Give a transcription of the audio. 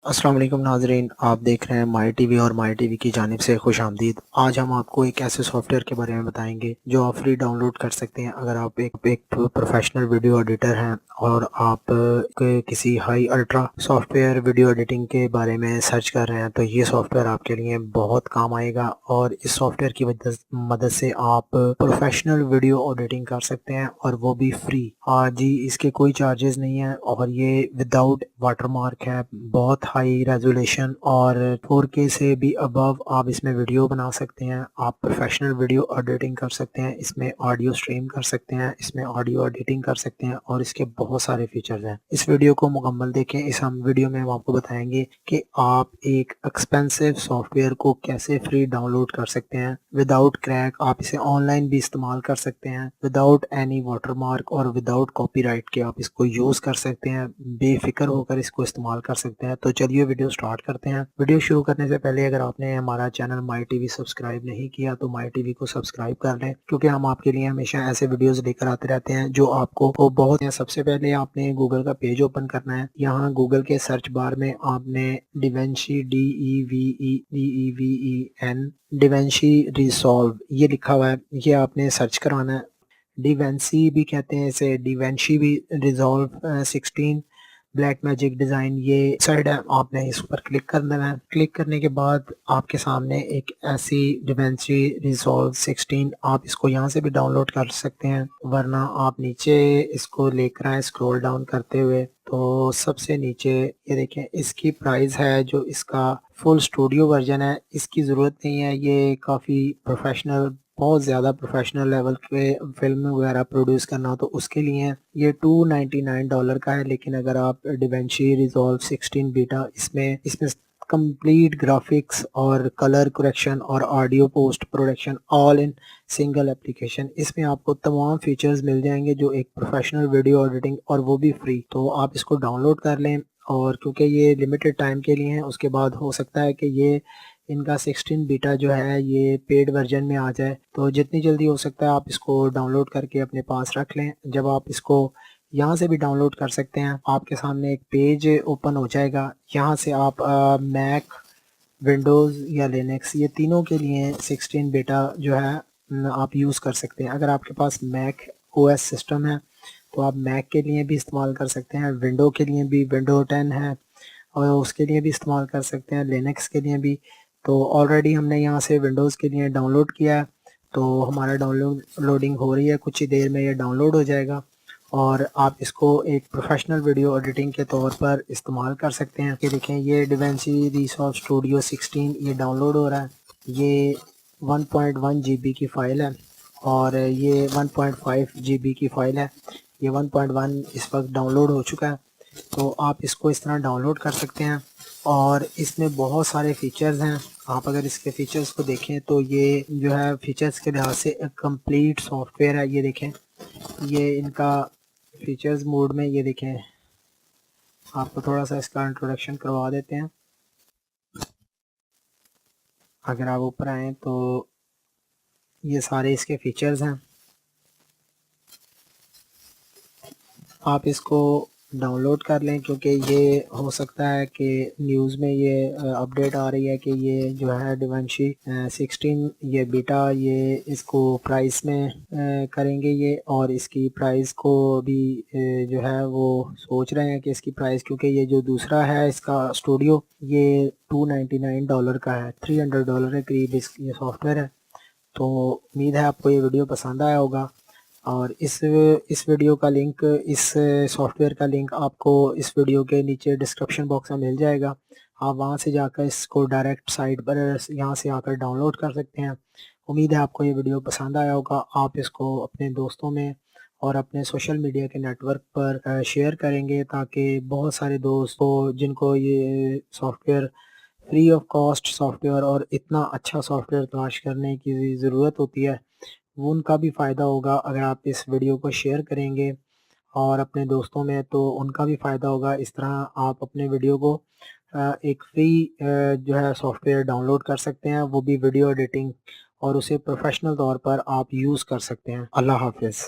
अस्सलाम वालेकुम नाजरीन, आप देख रहे हैं माई टीवी और माई टीवी की जानिब से खुश आमदीद। आज हम आपको एक ऐसे सॉफ्टवेयर के बारे में बताएंगे जो आप फ्री डाउनलोड कर सकते हैं। अगर आप एक प्रोफेशनल वीडियो एडिटर हैं और आप किसी high ultra software video editing के बारे में सर्च कर रहे हैं तो ये सॉफ्टवेयर आपके लिए बहुत काम आएगा और इस सॉफ्टवेयर की मदद से आप प्रोफेशनल वीडियो एडिटिंग कर सकते हैं और वो भी फ्री। जी, इसके कोई चार्जेस नहीं है और ये विदाउट वाटरमार्क है। बहुत हाई रेजोल्यूशन और 4K से भी अबव आप इसमें वीडियो बना सकते हैं। आप प्रोफेशनल वीडियो एडिटिंग कर सकते हैं, इसमें ऑडियो स्ट्रीम कर सकते हैं, इसमें ऑडियो एडिटिंग कर सकते हैं और इसके बहुत सारे फीचर्स हैं। इस वीडियो को मुकम्मल देखें। इस हम वीडियो में हम आपको बताएंगे कि आप एक एक्सपेंसिव सॉफ्टवेयर को कैसे फ्री डाउनलोड कर सकते हैं विदाउट क्रैक। आप इसे ऑनलाइन भी इस्तेमाल कर सकते हैं विदाउट एनी वाटरमार्क और विदाउट कॉपीराइट के आप इसको यूज़ कर सकते हैं। बेफिक्र होकर इसको इस्तेमाल कर सकते हैं। तो चलिए वीडियो स्टार्ट करते हैं। वीडियो शुरू करने से पहले अगर आपने हमारा चैनल माई टीवी सब्सक्राइब नहीं किया तो माई टीवी को सब्सक्राइब कर लें, क्योंकि हम आपके लिए हमेशा ऐसे वीडियोस लेकर आते रहते हैं जो आपको बहुत। सबसे पहले आपने गूगल का पेज ओपन करना है। यहाँ गूगल के सर्च बार में आपने डिवेंशी DEVEN डिवेंशी रिसॉल्व ये लिखा हुआ है, ये आपने सर्च कराना है। डिवेंसी भी कहते हैं इसे, डिवेंशी भी रिजॉल्व 16 ब्लैक मैजिक डिज़ाइन ये साइड है। आपने इस पर क्लिक कर देना है। क्लिक करने के बाद आपके सामने एक ऐसी डिवेंसी रिजॉल्व 16, आप इसको यहाँ से भी डाउनलोड कर सकते हैं, वरना आप नीचे इसको लेकर आए स्क्रॉल डाउन करते हुए तो सबसे नीचे ये देखें इसकी प्राइस है। जो इसका फुल स्टूडियो वर्जन है इसकी ज़रूरत नहीं है, ये काफ़ी प्रोफेशनल, बहुत ज़्यादा प्रोफेशनल लेवल के फिल्म वगैरह प्रोड्यूस करना हो तो उसके लिए ये $299 का है। लेकिन अगर आप डिवेंशी रिजॉल्व 16 बीटा इसमें कंप्लीट ग्राफिक्स और कलर करेक्शन और audio post production all in single application, इसमें आपको तमाम फीचर्स मिल जाएंगे जो एक प्रोफेशनल वीडियो एडिटिंग, और वो भी फ्री। तो आप इसको डाउनलोड कर लें और क्योंकि ये लिमिटेड टाइम के लिए है, उसके बाद हो सकता है कि ये इनका 16 बीटा जो है ये पेड वर्जन में आ जाए। तो जितनी जल्दी हो सकता है आप इसको डाउनलोड करके अपने पास रख लें। जब आप इसको यहाँ से भी डाउनलोड कर सकते हैं, आपके सामने एक पेज ओपन हो जाएगा। यहाँ से आप मैक, विंडोज़ या लिनक्स ये तीनों के लिए 16 बीटा जो है आप यूज़ कर सकते हैं। अगर आपके पास मैक OS सिस्टम है तो आप मैक के लिए भी इस्तेमाल कर सकते हैं, विंडो के लिए भी विंडो 10 है और उसके लिए भी इस्तेमाल कर सकते हैं, लिनक्स के लिए भी। तो ऑलरेडी हमने यहाँ से विंडोज़ के लिए डाउनलोड किया है, तो हमारा लोडिंग हो रही है, कुछ ही देर में ये डाउनलोड हो जाएगा और आप इसको एक प्रोफेशनल वीडियो एडिटिंग के तौर पर इस्तेमाल कर सकते हैं। ये देखें, ये डिवेंसी रिसॉल्व स्टूडियो 16 ये डाउनलोड हो रहा है। ये 1.1 GB की फ़ाइल है और ये 1.5 GB की फ़ाइल है। ये 1.1 इस वक्त डाउनलोड हो चुका है। तो आप इसको इस तरह डाउनलोड कर सकते हैं और इसमें बहुत सारे फीचर्स हैं। आप अगर इसके फीचर्स को देखें तो ये जो है फीचर्स के लिहाज से एक कंप्लीट सॉफ्टवेयर है। ये देखें, ये इनका फीचर्स मोड में, ये देखें, आपको थोड़ा सा इसका इंट्रोडक्शन करवा देते हैं। अगर आप ऊपर आए तो ये सारे इसके फीचर्स हैं। आप इसको डाउनलोड कर लें, क्योंकि ये हो सकता है कि न्यूज़ में ये अपडेट आ रही है कि ये जो है डिवेंशी 16 ये बीटा ये इसको प्राइस में करेंगे ये, और इसकी प्राइस को भी जो है वो सोच रहे हैं कि इसकी प्राइस, क्योंकि ये जो दूसरा है इसका स्टूडियो ये $299 का है, $300 के करीब ये सॉफ्टवेयर है। तो उम्मीद है आपको ये वीडियो पसंद आया होगा और इस वीडियो का लिंक, इस सॉफ्टवेयर का लिंक आपको इस वीडियो के नीचे डिस्क्रिप्शन बॉक्स में मिल जाएगा। आप वहां से जाकर इसको डायरेक्ट साइट पर यहाँ से आकर डाउनलोड कर सकते हैं। उम्मीद है आपको ये वीडियो पसंद आया होगा। आप इसको अपने दोस्तों में और अपने सोशल मीडिया के नेटवर्क पर शेयर करेंगे, ताकि बहुत सारे दोस्त हो जिनको ये software free of cost software और इतना अच्छा सॉफ्टवेयर तलाश करने की ज़रूरत होती है, वो उनका भी फ़ायदा होगा। अगर आप इस वीडियो को शेयर करेंगे और अपने दोस्तों में तो उनका भी फ़ायदा होगा। इस तरह आप अपने वीडियो को एक फ्री जो है सॉफ्टवेयर डाउनलोड कर सकते हैं, वो भी वीडियो एडिटिंग, और उसे प्रोफेशनल तौर पर आप यूज़ कर सकते हैं। अल्लाह हाफ़िज़।